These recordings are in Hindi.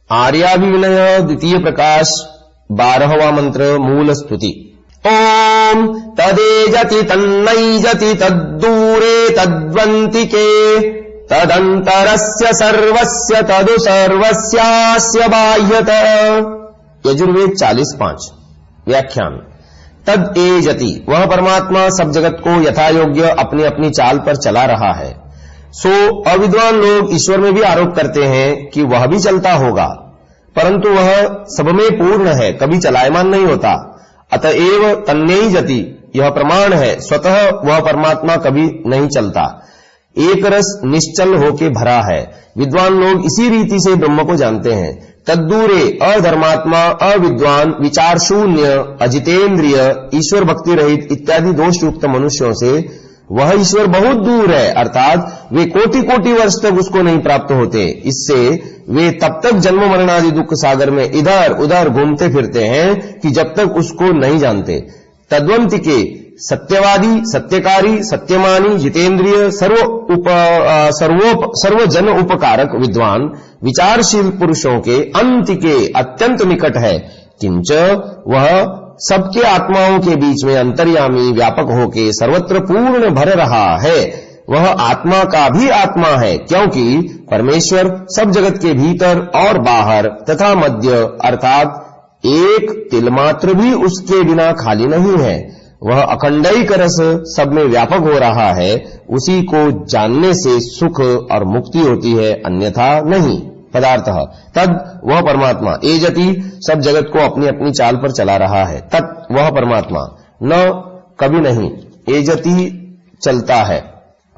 आर्याभिविनय द्वितीय प्रकाश 12वां मंत्र मूल स्तुति। ओम तदेजति तन्नैजति तद्दूरे तद्वन्तिके तदंतरस्य सर्वस्य तदु सर्वस्यास्य बाह्यत। यजुर्वेद 40:5। व्याख्यान। तद एजति, वह परमात्मा सब जगत को यथा योग्य अपनी अपनी चाल पर चला रहा है। सो अविद्वान लोग ईश्वर में भी आरोप करते हैं कि वह भी चलता होगा, परंतु वह सब में पूर्ण है, कभी चलायमान नहीं होता। अतएव तन्नेजति, यह प्रमाण है, स्वतः वह परमात्मा कभी नहीं चलता, एक रस निश्चल होके भरा है। विद्वान लोग इसी रीति से ब्रह्म को जानते हैं। तद्दूरे, अधर्मात्मा, अविद्वान, विचार शून्य, अजितेंद्रिय, ईश्वर भक्ति रहित इत्यादि दोष युक्त मनुष्यों से वह ईश्वर बहुत दूर है, अर्थात वे कोटि कोटि वर्ष तक उसको नहीं प्राप्त होते। इससे वे तब तक जन्म मरणादि दुख सागर में इधर उधर घूमते फिरते हैं कि जब तक उसको नहीं जानते। तद्वंतिके, सत्यवादी, सत्यकारी, सत्यमानी, जितेंद्रिय, सर्वजन उपकारक विद्वान, विचारशील पुरुषों के अंतिके अत्यंत निकट है। किंच, वह सबके आत्माओं के बीच में अंतर्यामी व्यापक होके सर्वत्र पूर्ण भर रहा है। वह आत्मा का भी आत्मा है, क्योंकि परमेश्वर सब जगत के भीतर और बाहर तथा मध्य अर्थात एक तिलमात्र भी उसके बिना खाली नहीं है। वह अखंडैक रस सब में व्यापक हो रहा है। उसी को जानने से सुख और मुक्ति होती है, अन्यथा नहीं। पदार्थः, तद वह परमात्मा, एजति सब जगत को अपनी अपनी चाल पर चला रहा है। तत् वह परमात्मा, न कभी नहीं, एजति चलता है,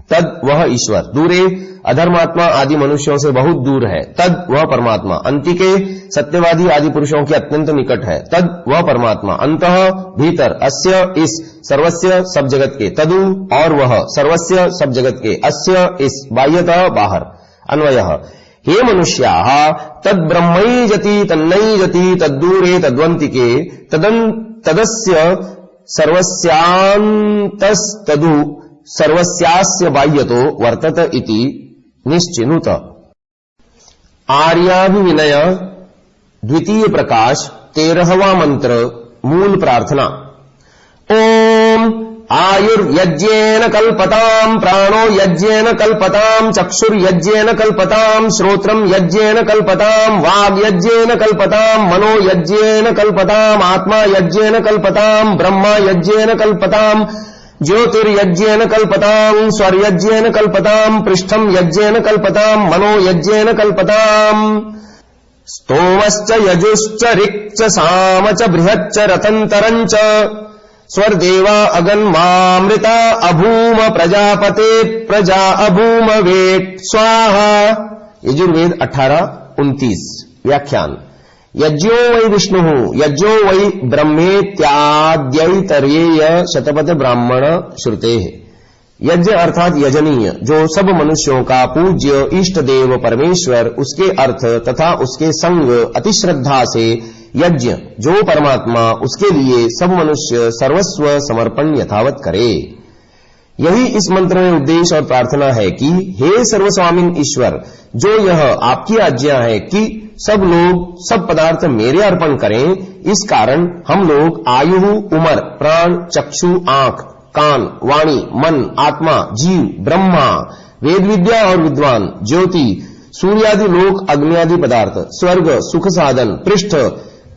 तद वह ईश्वर, दूरे अधर्मात्मा आदि मनुष्यों से बहुत दूर है, तद वह परमात्मा, अंतिके सत्यवादी आदि पुरुषों के अत्यंत निकट है, तद वह परमात्मा, अंतः भीतर, अस्य इस, सर्वस्य सब जगत के, तदु और वह, सर्वस्य सब जगत के, अस्य इस, बाह्यतः बाहर। अन्वयः, हे मनुष्याः तद्ब्रह्मैजति तन्नैजति तद्दूरे तद्वन्तिके तदस्य सर्वस्यान्तस्तदु सर्वस्यास्य बाह्यतो वर्तत इति निश्चिनुत। आर्याभिविनय द्वितीय प्रकाश 13वां मंत्र मूल प्रार्थना। ओम आयुर्यज्ञेन कल्पताम्, प्राणो यज्ञेन कल्पताम्, चक्षुर्यज्ञेन कल्पताम्, श्रोत्रम् यज्ञेन कल्पताम्, वाग्यज्ञेन कल्पताम्, मनो यज्ञेन कल्पताम्, आत्मा यज्ञेन कल्पताम्, ब्रह्मा यज्ञेन कल्पताम्, ज्योतिर्यज्ञेन कल्पताम्, स्वर्यज्ञेन कल्पताम्, पृष्ठम् यज्ञेन कल्पताम्, मनो यज्ञेन कल्पताम्, स्तोमश्च यजुश्च ऋक्च साम च बृहच्च रथन्तरम् च स्वर्देवा अगन्मामृता अभूम प्रजापते प्रजा अभूम वेट स्वाहा। यजुर्वेद 18:29। व्याख्यान। यज्ञो वै विष्णु, यज्ञो वै ब्रह्मेत्याद्यैतरेय शतपथ ब्राह्मण श्रुते। यज्ञ अर्थात यजनीय, जो सब मनुष्यों का पूज्य इष्ट देव परमेश्वर, उसके अर्थ तथा उसके संग अतिश्रद्धा से यज्ञ, जो परमात्मा, उसके लिए सब मनुष्य सर्वस्व समर्पण यथावत करे। यही इस मंत्र में उद्देश्य और प्रार्थना है कि हे सर्वस्वामिन ईश्वर, जो यह आपकी आज्ञा है कि सब लोग सब पदार्थ मेरे अर्पण करें, इस कारण हम लोग आयु, उमर, प्राण, चक्षु, आंख, कान, वाणी, मन, आत्मा, जीव, ब्रह्मा, वेद विद्या और विद्वान, ज्योति, सूर्यादि लोक, अग्नि पदार्थ, स्वर्ग, सुख साधन, पृष्ठ,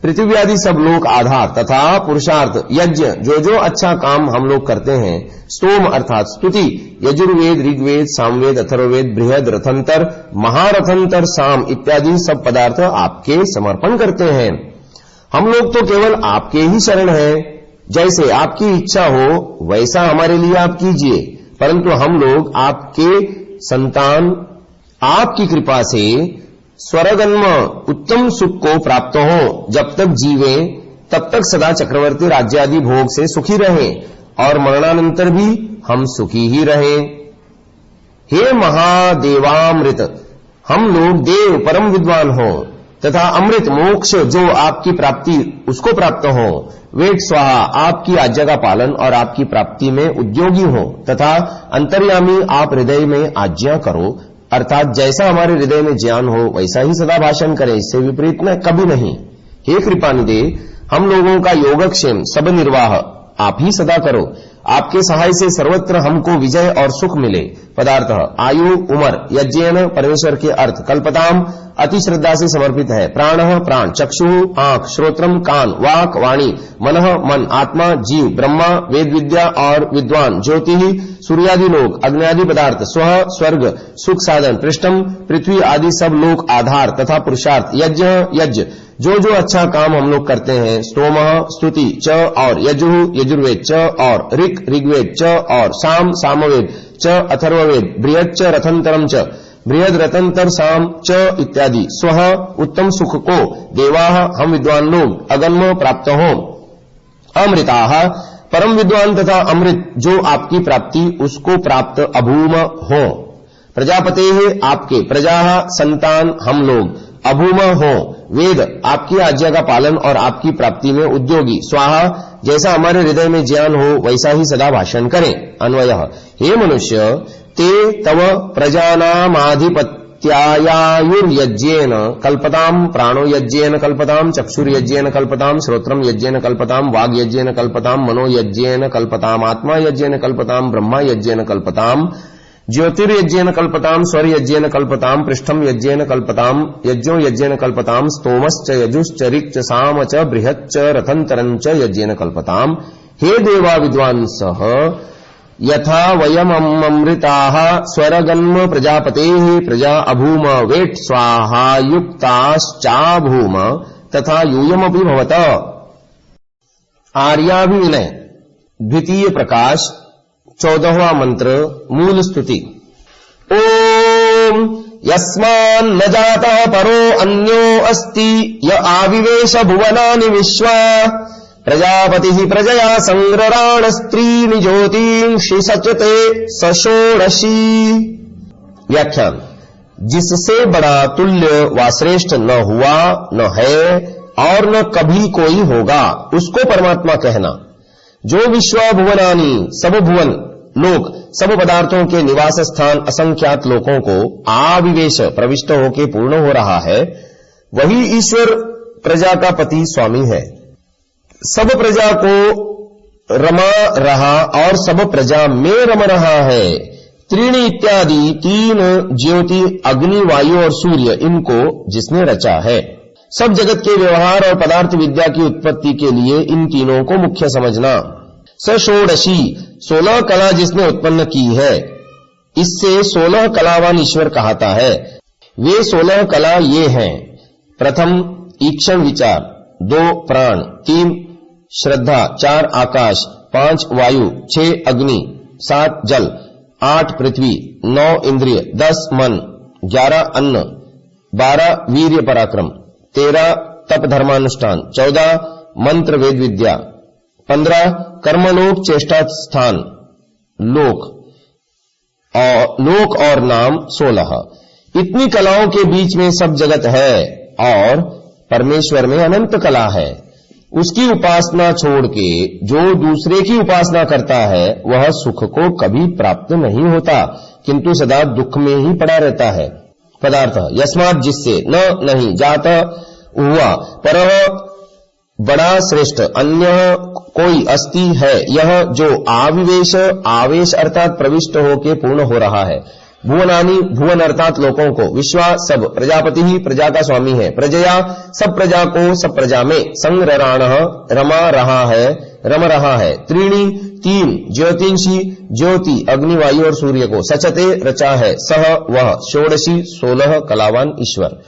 पृथ्वी आदि सब लोग आधार तथा पुरुषार्थ, यज्ञ, जो जो अच्छा काम हम लोग करते हैं, स्तोम अर्थात स्तुति, यजुर्वेद, ऋग्वेद, सामवेद, अथर्ववेद, बृहद, रथंतर, महारथंतर, साम इत्यादि सब पदार्थ आपके समर्पण करते हैं। हम लोग तो केवल आपके ही शरण हैं। जैसे आपकी इच्छा हो वैसा हमारे लिए आप कीजिए, परंतु हम लोग आपके संतान, आपकी कृपा से स्वर्गन्म उत्तम सुख को प्राप्त हो, जब तक जीवें तब तक सदा चक्रवर्ती राज्य आदि भोग से सुखी रहें और मरणानंतर भी हम सुखी ही रहें। हे महादेवामृत, हम लोग देव परम विद्वान हो तथा अमृत मोक्ष जो आपकी प्राप्ति उसको प्राप्त हो, वेट स्वाहा आपकी आज्ञा का पालन और आपकी प्राप्ति में उद्योगी हो, तथा अंतर्यामी आप हृदय में आज्ञा करो, अर्थात जैसा हमारे हृदय में ज्ञान हो वैसा ही सदा भाषण करें, इससे विपरीत न कभी नहीं। हे कृपानिधे, हम लोगों का योगक्षेम सब निर्वाह आप ही सदा करो। आपके सहाय से सर्वत्र हमको विजय और सुख मिले। पदार्थ आयु उमर यज्ञेन परमेश्वर के अर्थ कल्पताम अति श्रद्धा से समर्पित है। प्राण प्राण, चक्षु आंख, श्रोत्रम कान, वाक वाणी, मनः मन, आत्मा जीव, ब्रह्मा वेद विद्या और विद्वान, ज्योति सूर्यादि लोक, अग्नि पदार्थ, स्व स्वर्ग सुख साधन, पृष्ठम पृथ्वी आदि सब लोक आधार तथा पुरुषार्थ, यज्ञ यज्ञ जो अच्छा काम हम लोग करते हैं, स्तोम स्तुति च और यजु यजुर्वेद च और ऋग्वेद च और साम सामवेद च अथर्ववेद, बृहद च रथंतरम च बृहद रतंतर साम च इत्यादि, स्व उत्तम सुख को देवाः हम विद्वान लोग अगन्म प्राप्त हो, अमृताः परम विद्वान तथा अमृत जो आपकी प्राप्ति उसको प्राप्त अभूम हो, प्रजापते आपके, प्रजा संतान हम लोग, अभूम हो वेद आपकी आज्ञा का पालन और आपकी प्राप्ति में उद्योगी, स्वाहा जैसा हमारे हृदय में ज्ञान हो वैसा ही सदा भाषण करें। अन्वयः हे मनुष्य, ते तव प्रजानामाधिपत्यायुर्यज्ञेन कल्पताम, प्राणो यज्ञेन कल्पताम, चक्षुर्यज्ञेन कल्पताम, श्रोत्रम यज्ञेन कल्पताम, वाग यज्ञेन कल्पताम, मनो यज्ञेन कल्पताम, आत्मा यज्ञेन कल्पताम, ब्रह्मा यज्ञेन कल्पताम, ज्योतिर्यज्ञेन कल्पताम, स्वर यज्ञेन कल्पताम, पृष्ठम यज्ञेन कल्पताम, यज्ञो यज्ञेन कल्पताम, स्तोमश्च यजुश्च ऋक्च साम च बृहच्च रथंतरं च यज्ञेन कल्पताम। हे देवा विद्वांसः, यथा वयममृताः स्वरगन्म प्रजापतेः प्रजा अभूम वेट् स्वाहा युक्ताश्चाभूम तथा यूयमपि भवत। आर्याभिविनय द्वितीय प्रकाश 14वां मंत्र मूल स्तुति। ओम यस्मान्न जातः परो अन्यो अस्ति य आविवेश भुवनानि विश्वा प्रजापतिः प्रजया संग्रराण स्त्रीणि ज्योतिंषि सचते सषोडशी। व्याख्यान। जिससे बड़ा तुल्य व श्रेष्ठ न हुआ न है और न कभी कोई होगा उसको परमात्मा कहना। जो विश्वा भुवनानी सब भुवन लोक सब पदार्थों के निवास स्थान असंख्यात लोकों को आविवेश प्रविष्ट होके पूर्ण हो रहा है, वही ईश्वर प्रजा का पति स्वामी है। सब प्रजा को रमा रहा और सब प्रजा में रम रहा है। त्रीणी इत्यादि तीन ज्योति अग्नि वायु और सूर्य इनको जिसने रचा है। सब जगत के व्यवहार और पदार्थ विद्या की उत्पत्ति के लिए इन तीनों को मुख्य समझना। सषोडशी 16 कला जिसने उत्पन्न की है, इससे 16 कलावान ईश्वर कहता है। वे 16 कला ये हैं। प्रथम ईक्षण विचार, 2 प्राण, 3 श्रद्धा, 4 आकाश, 5 वायु, 6 अग्नि, 7 जल, 8 पृथ्वी, 9 इंद्रिय, 10 मन, 11 अन्न, 12 वीर्य पराक्रम, 13 तप धर्मानुष्ठान, 14 मंत्र वेद विद्या, 15 कर्मलोक चेष्टा स्थान लोक और नाम 16। इतनी कलाओं के बीच में सब जगत है और परमेश्वर में अनंत कला है। उसकी उपासना छोड़ के जो दूसरे की उपासना करता है वह सुख को कभी प्राप्त नहीं होता, किंतु सदा दुख में ही पड़ा रहता है। पदार्थ यस्मात् जिससे, न नहीं, जात हुआ, पर बड़ा श्रेष्ठ, अन्य कोई अस्ति है, यह जो आविवेश आवेश अर्थात प्रविष्ट होके पूर्ण हो रहा है। भुवनानी भुवन अर्थात लोकों को, विश्वा सब, प्रजापति ही प्रजा का स्वामी है, प्रजया सब प्रजा को सब प्रजा में, संग्रराण रमा रहा है, त्रीणी तीन, ज्योतिंषि ज्योति अग्नि वायु और सूर्य को, सचते रचा है, सह वह, षोडशी 16 कलावान ईश्वर।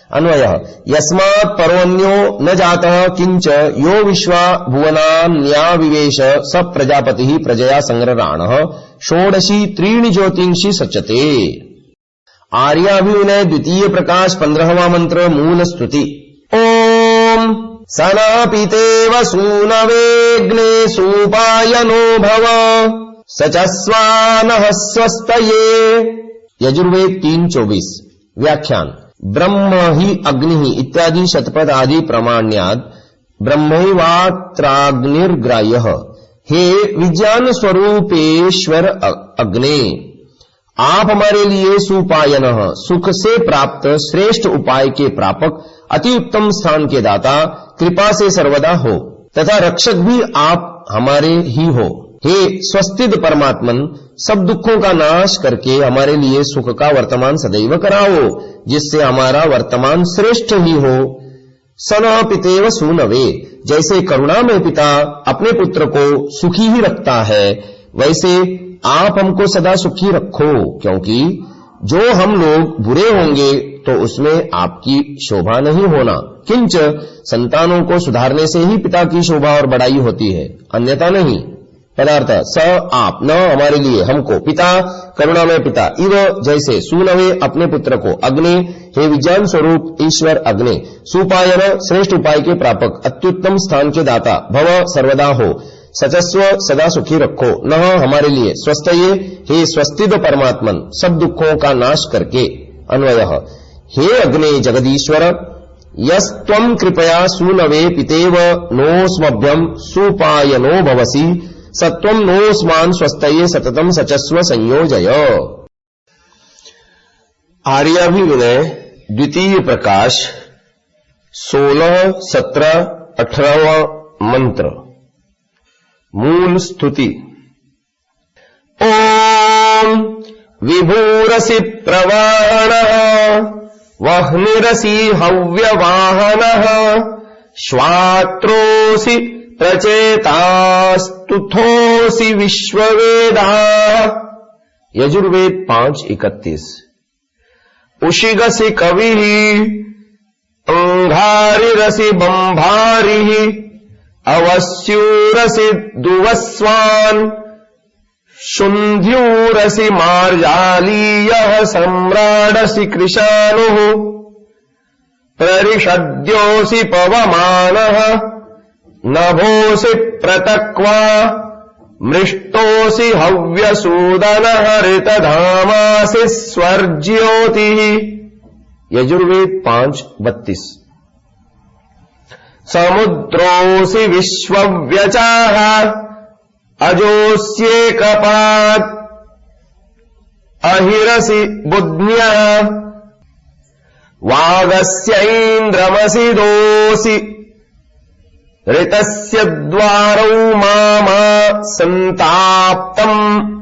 अन्वयः यस्मात् परोऽन्यो न जातः किंच यो विश्वा भुवनान्याविवेश स प्रजापतिः प्रजया संग्रराणः षोडशी त्रीणि ज्योतिंषि सचते। आर्याभिविनय द्वितीय प्रकाश 15वां मंत्र मूल स्तुति। ओम सनापितेव सूनवेग्ने सूपायनो भव सचस्वानः स्वस्तये। यजुर्वेद 3:24। व्याख्यान। ब्रह्म ही अग्नि ही इत्यादि शतपथ आदि प्रमाण्याद ब्रह्मैवात्राग्निर्ग्राह्यः। हे विज्ञान स्वरूपेश्वर अग्ने, आप हमारे लिए सुपायनः सुख से प्राप्त श्रेष्ठ उपाय के प्रापक, अति उत्तम स्थान के दाता, कृपा से सर्वदा हो तथा रक्षक भी आप हमारे ही हो। हे स्वस्थित परमात्मन, सब दुखों का नाश करके हमारे लिए सुख का वर्तमान सदैव कराओ, जिससे हमारा वर्तमान श्रेष्ठ ही हो। सनः पितेव सूनवे, जैसे करुणा में पिता अपने पुत्र को सुखी ही रखता है, वैसे आप हमको सदा सुखी रखो, क्योंकि जो हम लोग बुरे होंगे तो उसमें आपकी शोभा नहीं होना। किंच संतानों को सुधारने से ही पिता की शोभा और बड़ाई होती है, अन्यथा नहीं। पदार्थ स आप, न हमारे लिए, हमको, पिता करुणा में पिता, इव जैसे, सूनवे अपने पुत्र को, अग्नि हे विज्ञान स्वरूप ईश्वर अग्नि, सुपायन श्रेष्ठ उपाय के प्रापक, अत्युत्तम स्थान के दाता, भव सर्वदा हो, सचस्व सदा सुखी रखो, न हमारे लिए, स्वस्थये हे स्वस्थित परमात्मन, सब दुखों का नाश करके। अन्वयः हे अग्ने जगदीश्वर, यस्त्वं कृपया सूनवे पितेव नोस्मभ्यं सुपायनो भवसि, सत्वं नोस्मान स्वस्थये सततम सचस्व संयोजय। आर्याभिविनय द्वितीय प्रकाश 16, 17, 18वां मंत्र। मूल स्तुति। ओम विभूरसि प्रवाहणः वह्निरसि हव्यवाहनः श्वात्रोऽसि प्रचेतास्तुथोऽसि विश्ववेदा। यजुर्वेद 5:31। उशिगसि कविः अंघारिरसि बंभारिः अवस्यूरसि दुवस्वान् शुन्ध्यूरसि मार्जालीयः सम्राडसि कृशानुः प्ररिषद्योऽसि पवमानः नभोऽसि प्रतक्वा मृष्टोऽसि हव्यसूदनः ऋतधामासि स्वर्ज्योतिः। यजुर्वेद 5:32। समुद्रोऽसि विश्वव्यचाः अजोऽस्येकपात् अहिरसि बुध्न्यः वागस्यैन्द्रमसि दोऽसि ऋतस्य द्वारौ मामा सन्ताप्तम्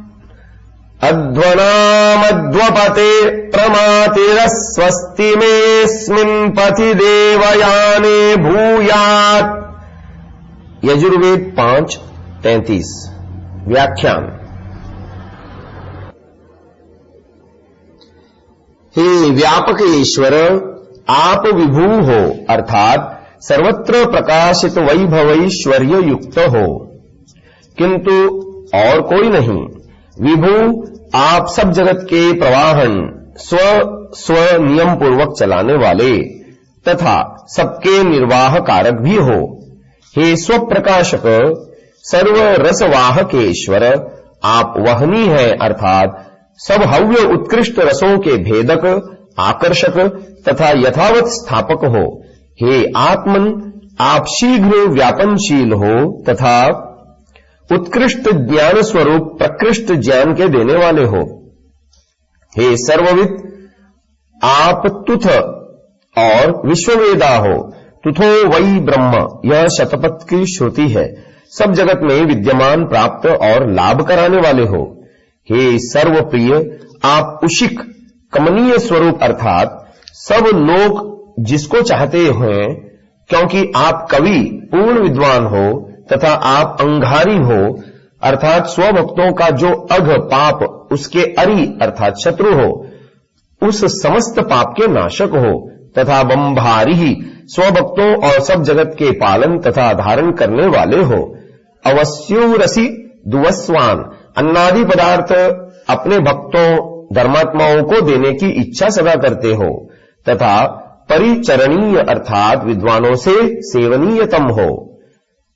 अध्वनामध्वपते प्रमातिरस्वस्ति मेऽस्मिन् पथि देवयाने भूयात्। यजुर्वेद 5:33। व्याख्यान। हे व्यापक ईश्वर, आप विभू हो, अर्थात सर्वत्र प्रकाशित वैभवैश्वर्य युक्त हो, किंतु और कोई नहीं। विभू आप सब जगत के प्रवाहन, स्व नियम पूर्वक चलाने वाले तथा सबके निर्वाह कारक भी हो। हे स्वप्रकाशक, सर्व रसवाहकेश्वर, आप वहनी हैं, अर्थात सब हव्य उत्कृष्ट रसों के भेदक, आकर्षक तथा यथावत स्थापक हो। हे आत्मन, आप शीघ्र व्यापनशील हो तथा उत्कृष्ट ज्ञान स्वरूप प्रकृष्ट ज्ञान के देने वाले हो। हे सर्वविद, आप तुथ और विश्ववेदा हो। तुथो वै ब्रह्म, यह शतपथ की श्रुति है। सब जगत में विद्यमान, प्राप्त और लाभ कराने वाले हो। हे सर्वप्रिय, आप उशिक कमनीय स्वरूप, अर्थात सब लोग जिसको चाहते हैं, क्योंकि आप कवि पूर्ण विद्वान हो तथा आप अंगारी हो, अर्थात स्वभक्तों का जो अघ पाप उसके अरि अर्थात शत्रु हो, उस समस्त पाप के नाशक हो, तथा बंभारी ही स्वभक्तों और सब जगत के पालन तथा धारण करने वाले हो। अवस्यूरसि दुवस्वान, अन्नादि पदार्थ अपने भक्तों धर्मात्माओं को देने की इच्छा सदा करते हो, तथा परिचरणीय अर्थात विद्वानों से सेवनीयतम हो।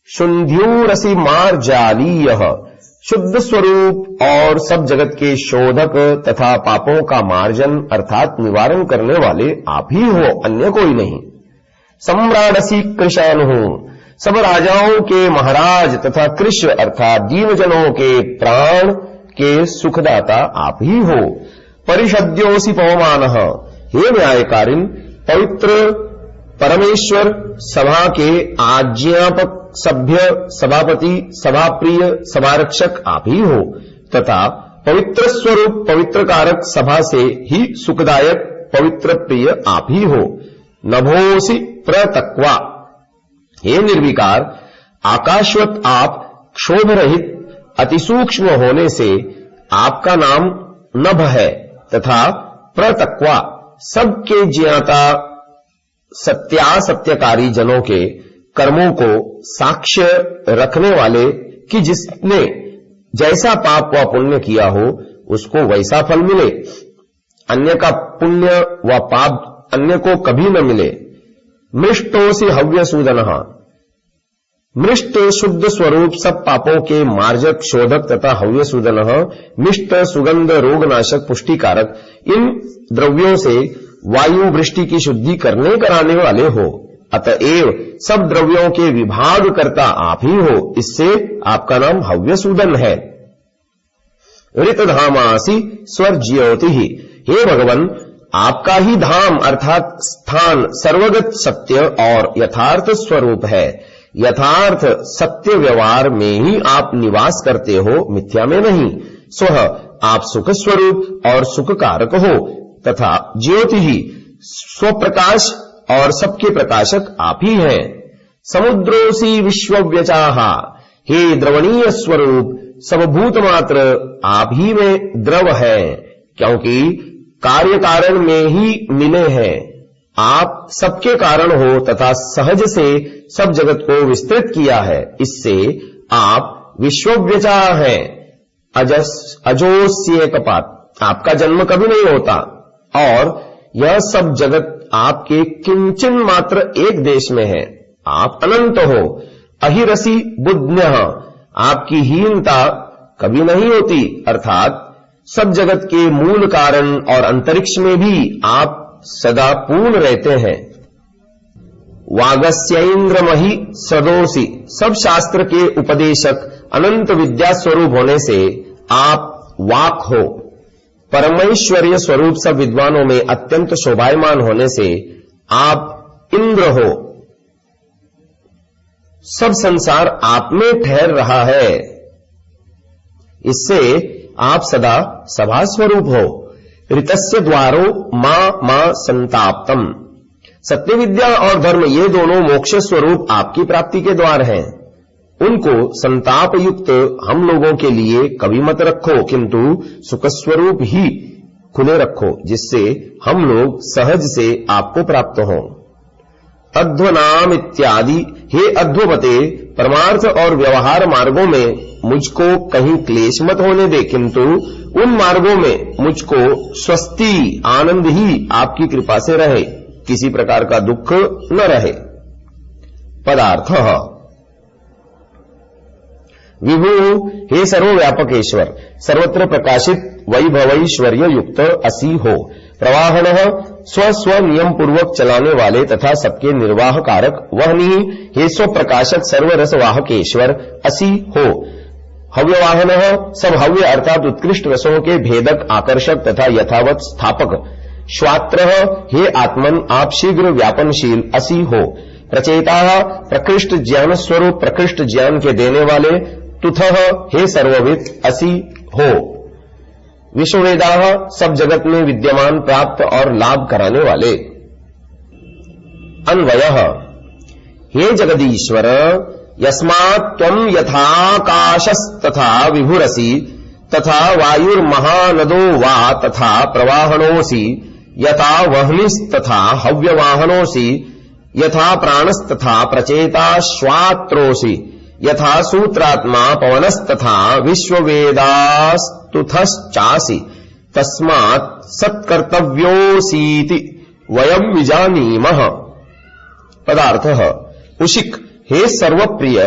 शुन्ध्यूरसि मार्जालीयः, शुद्ध स्वरूप और सब जगत के शोधक तथा पापों का मार्जन अर्थात निवारण करने वाले आप ही हो, अन्य कोई नहीं। सम्राडसि कृशानुः, सब राजाओं के महाराज तथा कृश अर्थात दीनजनों के प्राण के सुखदाता आप ही हो। परिषद्योसी पवमानः, हे न्यायकारिण, पवित्र परमेश्वर, सभा के आज्ञापक, सभ्य, सभापति, सभाप्रिय, सभारक्षक आप ही हो तथा पवित्र स्वरूप, पवित्र कारक, सभा से ही सुखदायक, पवित्र प्रिय आप ही हो। नभोसी प्रतक्वा, हे निर्विकार, आकाशवत आप क्षोभ रहित, अतिसूक्ष्म होने से आपका नाम नभ है तथा प्रतक्वा, सबके ज्ञाता, सत्यासत्यकारी जनों के कर्मों को साक्ष्य रखने वाले कि जिसने जैसा पाप व पुण्य किया हो उसको वैसा फल मिले, अन्य का पुण्य व पाप अन्य को कभी न मिले। मृष्टोसी हव्यसूदनः, मृष्ट शुद्ध स्वरूप, सब पापों के मार्जक, शोधक तथा हव्यसूदनः, मिष्ट, सुगंध, रोगनाशक, पुष्टिकारक, इन द्रव्यों से वायु वृष्टि की शुद्धि करने कराने वाले हो। अतएव सब द्रव्यों के विभाग करता आप ही हो, इससे आपका नाम हव्यसूदन है। ऋतधामासी स्वर्ज्योति, हे भगवन, आपका ही धाम अर्थात स्थान सर्वगत सत्य और यथार्थ स्वरूप है। यथार्थ सत्य व्यवहार में ही आप निवास करते हो, मिथ्या में नहीं। स्वः आप सुख स्वरूप और सुख कारक हो तथा ज्योति ही स्वप्रकाश और सबके प्रकाशक आप ही हैं। समुद्रोसी विश्वव्यचाहा, हे द्रवणीय स्वरूप, सब भूत मात्र आप ही में द्रव है, क्योंकि कार्य कारण में ही मिले हैं। आप सबके कारण हो तथा सहज से सब जगत को विस्तृत किया है, इससे आप विश्वव्यचाह हैं। अजोस्येकपात, आपका जन्म कभी नहीं होता और यह सब जगत आपके किंचन मात्र एक देश में है। आप अनंत हो। अहिरसी बुद्ध्यः, आपकी हीनता कभी नहीं होती, अर्थात सब जगत के मूल कारण और अंतरिक्ष में भी आप सदा पूर्ण रहते हैं। वागस्यैन्द्रमहि सदोसी, सब शास्त्र के उपदेशक, अनंत विद्या स्वरूप होने से आप वाक हो। परमेश्वरीय स्वरूप, सब विद्वानों में अत्यंत शोभायमान होने से आप इंद्र हो। सब संसार आप में ठहर रहा है, इससे आप सदा सभा स्वरूप हो। ऋतस्य द्वारो मां संताप्तम, सत्य विद्या और धर्म ये दोनों मोक्ष स्वरूप आपकी प्राप्ति के द्वार हैं। उनको संताप युक्त हम लोगों के लिए कभी मत रखो, किंतु सुख स्वरूप ही खुले रखो, जिससे हम लोग सहज से आपको प्राप्त हों। अध्वनाम इत्यादि, हे अध्वपते, परमार्थ और व्यवहार मार्गों में मुझको कहीं क्लेश मत होने दे, किंतु उन मार्गों में मुझको स्वस्ति आनंद ही आपकी कृपा से रहे, किसी प्रकार का दुख न रहे। पदार्थ विभु, हे सर्वव्यापकेश्वर, सर्वत्र प्रकाशित वैभवैश्वर्य युक्त असी हो। प्रवाहनः, स्व नियम पूर्वक चलाने वाले तथा सबके निर्वाह कारक वहनी, हे स्व प्रकाशक सर्वरसवाहकेश्वर असी हो। हव्यवाहनः, सब हव्य अर्थात उत्कृष्ट रसों के भेदक, आकर्षक तथा यथावत स्थापक। श्वात्रः, हे आत्मन, आप शीघ्र व्यापनशील असी हो। प्रचेताः, प्रकृष्ट ज्ञान स्वरूप, प्रकृष्ट ज्ञान के देने वाले। तुथः, हे सर्वविद असी हो। विश्ववेदाः, सब जगत में विद्यमान, प्राप्त और लाभ कराने वाले। अन्वयः, हे जगदीश्वर, यस्मात् त्वं यथाकाशस्तथा विभुरसि, तथा वायुर्महानदो वा तथा प्रवाहणोऽसि, यथा वह्निस्तथा हव्यवाहनोऽसि, यथा प्राणस्तथा प्रचेताश्वात्रोऽसि, यथा सूत्रात्मा पवनस्तथा विश्ववेदास्तुथश्चासि, तस्मात् सत्कर्तव्योऽसीति वयं विजानीमः। पदार्थः उशिक, हे सर्वप्रिय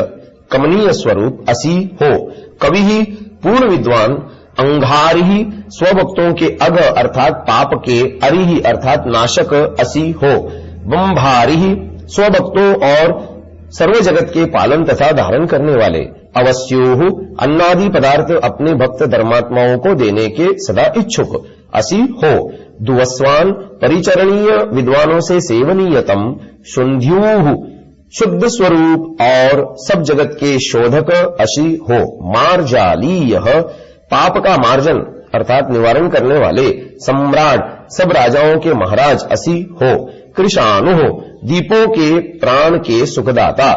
कमनीय स्वरूप असी हो। कवि ही पूर्ण विद्वान, अंगारि स्वभक्तों के अघ अर्थात पाप के, अरिहि अर्थात नाशक असी हो। बंभारि स्वभक्तों और सर्व जगत के पालन तथा धारण करने वाले। अवस्युः अन्नादि पदार्थ अपने भक्त धर्मात्माओं को देने के सदा इच्छुक असि हो। दुवस्वान परिचरणीय विद्वानों से सेवनीयतम शुंध्यूः शुद्ध स्वरूप और सब जगत के शोधक असी हो। मार्जालीय पाप का मार्जन अर्थात निवारण करने वाले सम्राट सब राजाओं के महाराज असी हो। कृशानु दीपों के प्राण के सुखदाता।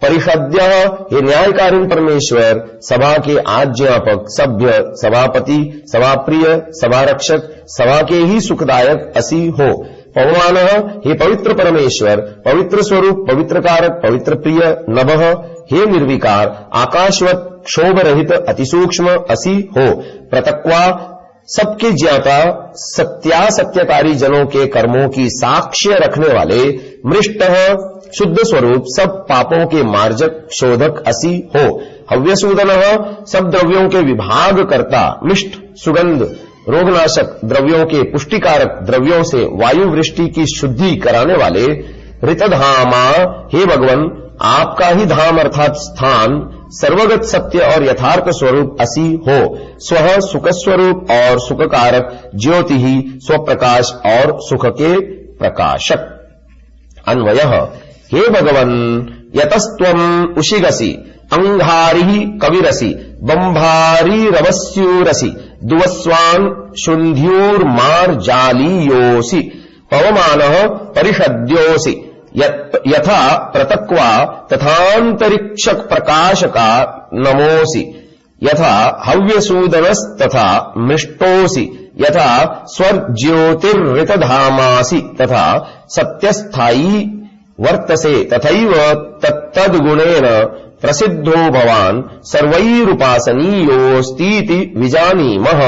परिषद्य ये न्यायकारीन परमेश्वर सभा के आज्ञापक सभ्य सभापति सभाप्रिय सभारक्षक सभा के ही सुखदायक असी हो। पवमान हे पवित्र परमेश्वर पवित्र स्वरूप पवित्र कारक पवित्र प्रिय नभः हे निर्विकार आकाशवत क्षोभ रहित अतिसूक्ष्म असी हो। प्रतक्वा सबके ज्ञाता सत्यासत्यकारी जनों के कर्मों की साक्ष्य रखने वाले। मृष्ट शुद्ध स्वरूप सब पापों के मार्जक शोधक असी हो। हव्यसूदन सब द्रव्यों के विभाग करता। मिष्ट सुगंध रोगनाशक द्रव्यों के पुष्टिकारक द्रव्यों से वायु वृष्टि की शुद्धि कराने वाले। ऋतधामा हे भगवन आपका ही धाम अर्थात स्थान सर्वगत सत्य और यथार्थ स्वरूप असी हो। स्व सुख स्वरूप और सुखकारक ज्योति ही स्वप्रकाश और सुख के प्रकाशक। अन्वय हे भगवन यतस्त्वम उशिगसी अंगारी कविरसी बंभारी रवस्यूरसी दुवस्वान शुंध्यूर्मार्जालीयोसी पवमान परिषद्योसी यथा प्रतक्वा तथांतरिक्षक प्रकाशका नमोसी यथा हव्यसूदनस्तथा मृष्टोसी यथा स्वर्ज्योतिर्ऋतधामासि तथा सत्यस्थायी वर्तसे तथैव तत्तद्गुणेन प्रसिद्धो भवान सर्वैरुपासनीयोस्तीति विजानीमः।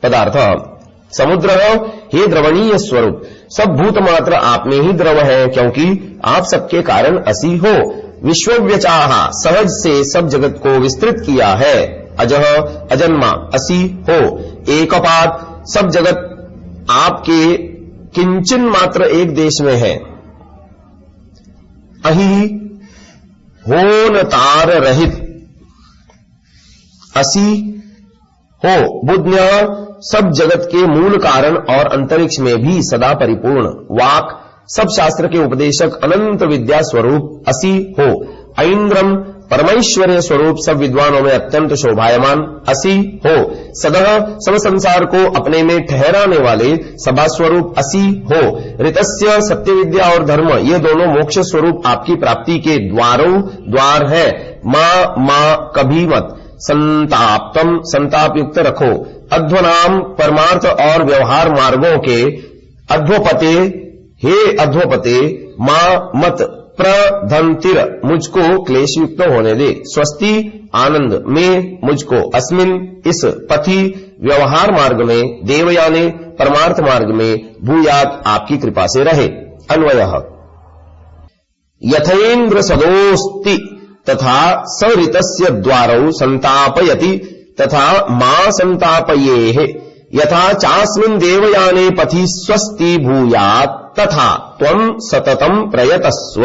पदार्थ समुद्र हे द्रवणीय स्वरूप सब भूत मात्र आप में ही द्रव है क्योंकि आप सबके कारण असी हो। विश्वव्यचाह सहज से सब जगत को विस्तृत किया है। अजह अजन्मा असी हो। एकपात सब जगत आपके किंचन मात्र एक देश में है। अहि होनतार रहित असी हो। बुद्ध सब जगत के मूल कारण और अंतरिक्ष में भी सदा परिपूर्ण। वाक सब शास्त्र के उपदेशक अनंत विद्या स्वरूप असी हो। ऐन्द्रम परमेश्वरीय स्वरूप सब विद्वानों में अत्यंत शोभायमान असी हो। सदह सब संसार को अपने में ठहराने वाले सभा स्वरूप असी हो। ऋतस्य सत्य विद्या और धर्म ये दोनों मोक्ष स्वरूप आपकी प्राप्ति के द्वार है। मां कभी मत संताप्तम संताप युक्त रखो। अध्वनाम परमार्थ और व्यवहार मार्गों के अध्वपते हे अध्वपते मां मत प्रधंतिर मुझको क्लेश युक्त होने दे। स्वस्ति आनंद में मुझको अस्मिन इस पथि व्यवहार मार्ग में देवयाने परमार्थ मार्ग में भूयात आपकी कृपा से रहे। अन्वय यथेन्द्र सदोस्ति तथा सरितस्य द्वारौ संतापयति तथा मां संतापयेः यथा चास्मिन् देवयाने पथि स्वस्ति भूयात् तथा त्वं सततं प्रयतस्व।